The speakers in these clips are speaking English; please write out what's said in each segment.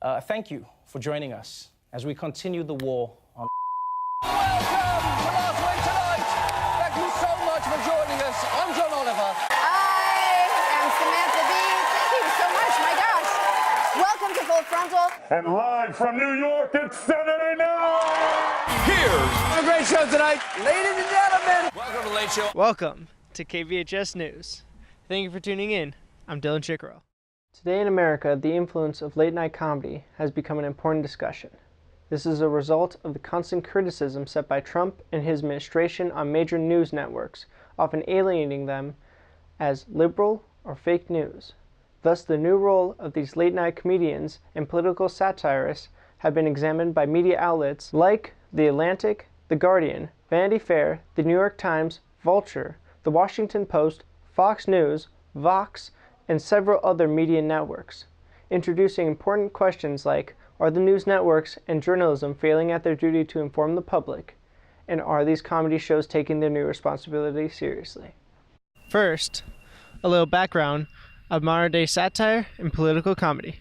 Thank you for joining us as we continue the war on. Welcome to Last Week Tonight. Thank you so much for joining us. I'm John Oliver. I am Samantha Bee. Thank you so much. My gosh. Welcome to Full Frontal. And live from New York, it's Saturday night. Here's a great show tonight. Ladies and gentlemen, welcome to the Late Show. Welcome to KVHS News. Thank you for tuning in. I'm Dylan Chickerell. Today in America, the influence of late-night comedy has become an important discussion. This is a result of the constant criticism set by Trump and his administration on major news networks, often alienating them as liberal or fake news. Thus, the new role of these late-night comedians and political satirists have been examined by media outlets like The Atlantic, The Guardian, Vanity Fair, The New York Times, Vulture, The Washington Post, Fox News, Vox, and several other media networks, introducing important questions like, are the news networks and journalism failing at their duty to inform the public? And are these comedy shows taking their new responsibility seriously? First, a little background of modern-day satire and political comedy.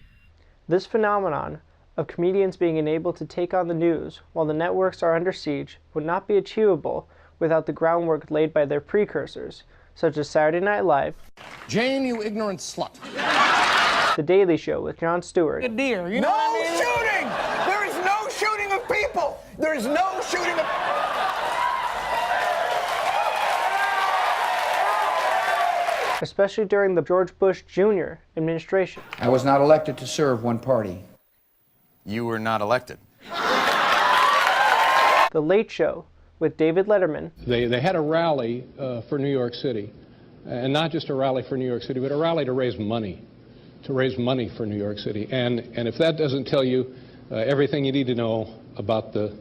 This phenomenon of comedians being enabled to take on the news while the networks are under siege would not be achievable without the groundwork laid by their precursors, such as Saturday Night Live, Jane, you ignorant slut. The Daily Show with Jon Stewart, Dear, you know what I mean? Shooting! There is no shooting of people! There is no shooting of... especially during the George Bush Jr. administration. I was not elected to serve one party. You were not elected. The Late Show with David Letterman. They had a rally for New York City, and not just a rally for New York City, but a rally to raise money for New York City. And if that doesn't tell you everything you need to know about the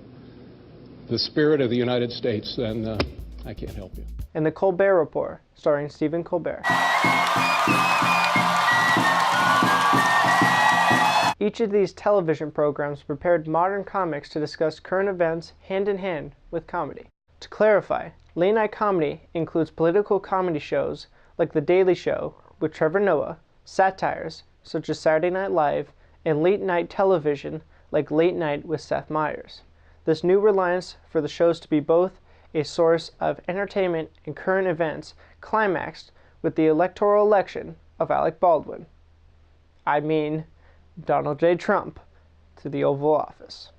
spirit of the United States, then I can't help you. And The Colbert Report, starring Stephen Colbert. Each of these television programs prepared modern comics to discuss current events hand in hand with comedy. To clarify, late-night comedy includes political comedy shows like The Daily Show with Trevor Noah, satires such as Saturday Night Live, and late-night television like Late Night with Seth Meyers. This new reliance for the shows to be both a source of entertainment and current events climaxed with the electoral election of Alec Baldwin. I mean, Donald J. Trump to the Oval Office.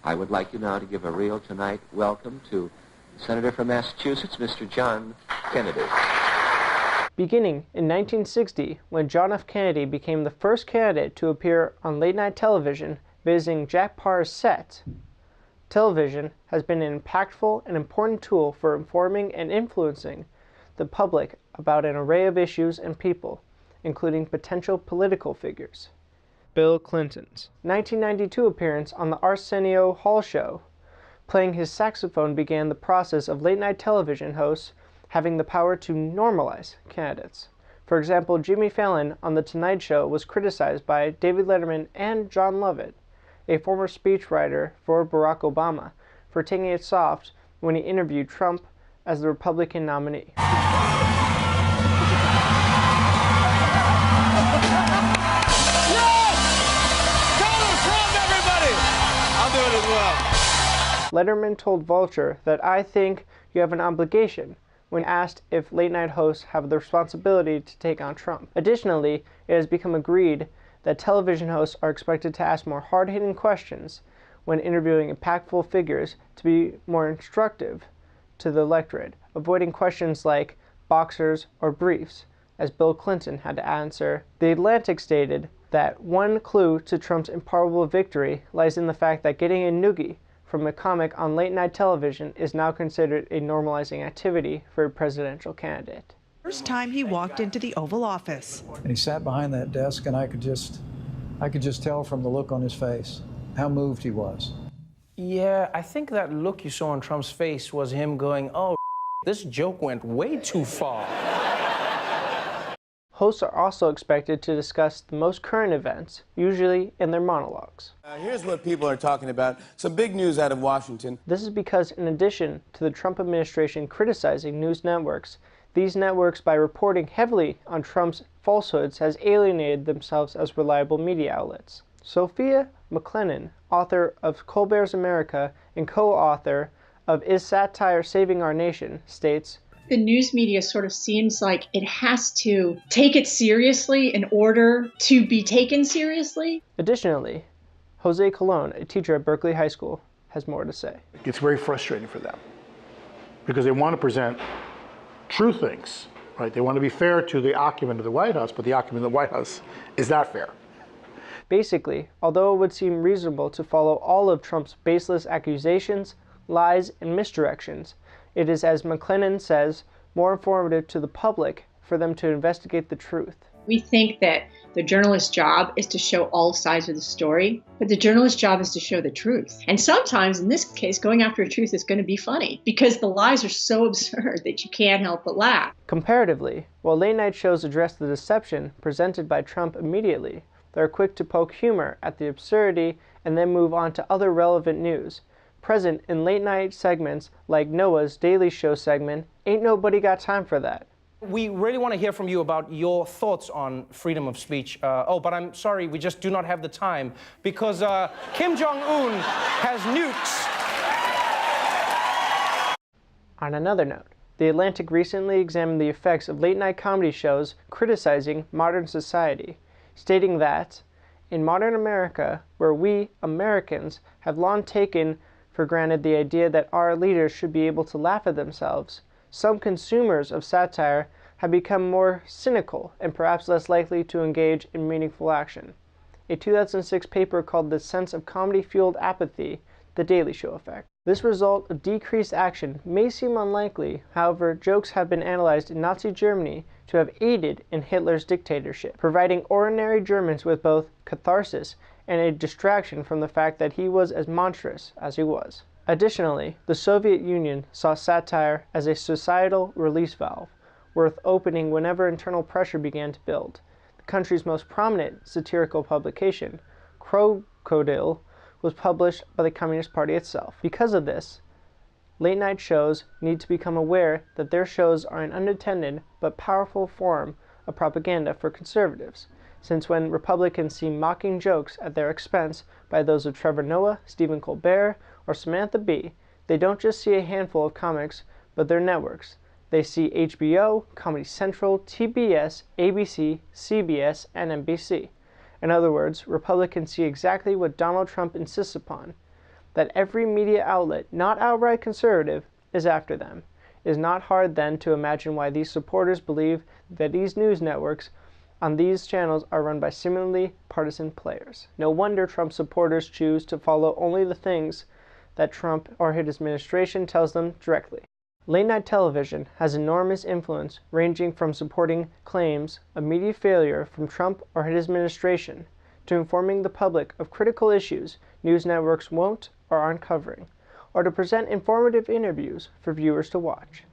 I would like you now to give a real tonight welcome to Senator from Massachusetts, Mr. John Kennedy. Beginning in 1960, when John F. Kennedy became the first candidate to appear on late-night television visiting Jack Paar's set, television has been an impactful and important tool for informing and influencing the public about an array of issues and people, including potential political figures. Bill Clinton's 1992 appearance on the Arsenio Hall show, playing his saxophone, began the process of late-night television hosts having the power to normalize candidates. For example, Jimmy Fallon on The Tonight Show was criticized by David Letterman and John Lovett, a former speechwriter for Barack Obama, for taking it soft when he interviewed Trump as the Republican nominee. Letterman told Vulture that I think you have an obligation when asked if late-night hosts have the responsibility to take on Trump. Additionally, it has become agreed that television hosts are expected to ask more hard-hitting questions when interviewing impactful figures to be more instructive to the electorate, avoiding questions like boxers or briefs, as Bill Clinton had to answer. The Atlantic stated that one clue to Trump's improbable victory lies in the fact that getting a noogie from a comic on late-night television is now considered a normalizing activity for a presidential candidate. First time he walked into the Oval Office. And he sat behind that desk, and I could just tell from the look on his face how moved he was. Yeah, I think that look you saw on Trump's face was him going, oh, this joke went way too far. Hosts are also expected to discuss the most current events, usually in their monologues. Here's what people are talking about. Some big news out of Washington. This is because in addition to the Trump administration criticizing news networks, these networks, by reporting heavily on Trump's falsehoods, has alienated themselves as reliable media outlets. Sophia McLennan, author of Colbert's America and co-author of Is Satire Saving Our Nation, states, the news media sort of seems like it has to take it seriously in order to be taken seriously. Additionally, Jose Colon, a teacher at Berkeley High School, has more to say. It's very frustrating for them because they want to present true things, right? They want to be fair to the occupant of the White House, but the occupant of the White House is not fair. Basically, although it would seem reasonable to follow all of Trump's baseless accusations, lies, and misdirections, it is, as McLennan says, more informative to the public for them to investigate the truth. We think that the journalist's job is to show all sides of the story, but the journalist's job is to show the truth. And sometimes, in this case, going after a truth is going to be funny because the lies are so absurd that you can't help but laugh. Comparatively, while late-night shows address the deception presented by Trump immediately, they're quick to poke humor at the absurdity and then move on to other relevant news, present in late-night segments like Noah's Daily Show segment, Ain't Nobody Got Time for That. We really want to hear from you about your thoughts on freedom of speech. But I'm sorry, we just do not have the time because Kim Jong-un has nukes. On another note, The Atlantic recently examined the effects of late-night comedy shows criticizing modern society, stating that, in modern America, where we, Americans, have long taken for granted the idea that our leaders should be able to laugh at themselves, some consumers of satire have become more cynical and perhaps less likely to engage in meaningful action. A 2006 paper called The Sense of Comedy-Fueled Apathy, The Daily Show Effect. This result of decreased action may seem unlikely, however, jokes have been analyzed in Nazi Germany to have aided in Hitler's dictatorship, providing ordinary Germans with both catharsis and a distraction from the fact that he was as monstrous as he was. Additionally, the Soviet Union saw satire as a societal release valve, worth opening whenever internal pressure began to build. The country's most prominent satirical publication, Krokodil, was published by the Communist Party itself. Because of this, late-night shows need to become aware that their shows are an unintended but powerful form of propaganda for conservatives, since when Republicans see mocking jokes at their expense by those of Trevor Noah, Stephen Colbert, or Samantha Bee, they don't just see a handful of comics, but their networks. They see HBO, Comedy Central, TBS, ABC, CBS, and NBC. In other words, Republicans see exactly what Donald Trump insists upon, that every media outlet, not outright conservative, is after them. It is not hard then to imagine why these supporters believe that these news networks on these channels are run by similarly partisan players. No wonder Trump supporters choose to follow only the things that Trump or his administration tells them directly. Late-night television has enormous influence, ranging from supporting claims of media failure from Trump or his administration to informing the public of critical issues news networks won't or aren't covering, or to present informative interviews for viewers to watch.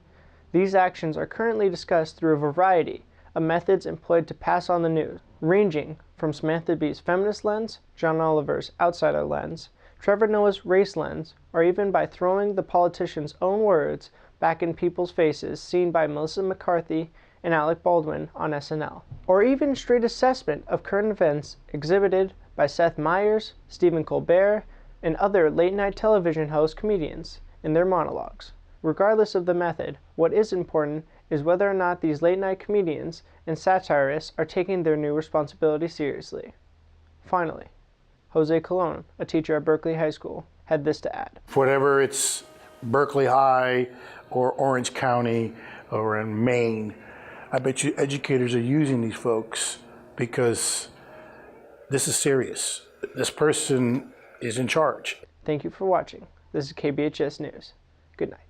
These actions are currently discussed through a variety of methods employed to pass on the news, ranging from Samantha Bee's feminist lens, John Oliver's outsider lens, Trevor Noah's race lens, or even by throwing the politicians' own words back in people's faces seen by Melissa McCarthy and Alec Baldwin on SNL. Or even straight assessment of current events exhibited by Seth Meyers, Stephen Colbert, and other late-night television host comedians in their monologues. Regardless of the method, what is important is whether or not these late-night comedians and satirists are taking their new responsibility seriously. Finally, Jose Colon, a teacher at Berkeley High School, had this to add. Whatever it's Berkeley High or Orange County or in Maine, I bet you educators are using these folks because this is serious. This person is in charge. Thank you for watching. This is KBHS News. Good night.